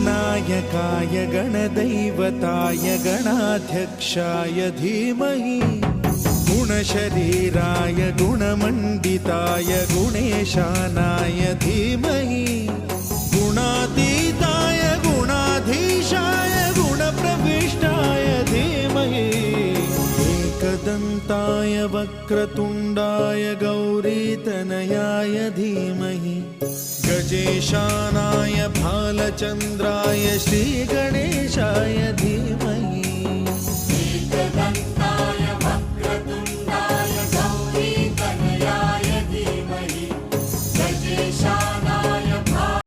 गणनायकाय गणदैवताय गणाध्यक्षाय धीमहि गुणशरीराय गुणमण्डिताय गुणेशानाय धीमहि गुणातीताय गुणाधीशाय गुणप्रविष्टाय धीमहि एकदन्ताय वक्रतुण्डाय गौरीतनयाय धीमहि गजेशानाय भालचन्द्राय श्रीगणेशाय धीमहि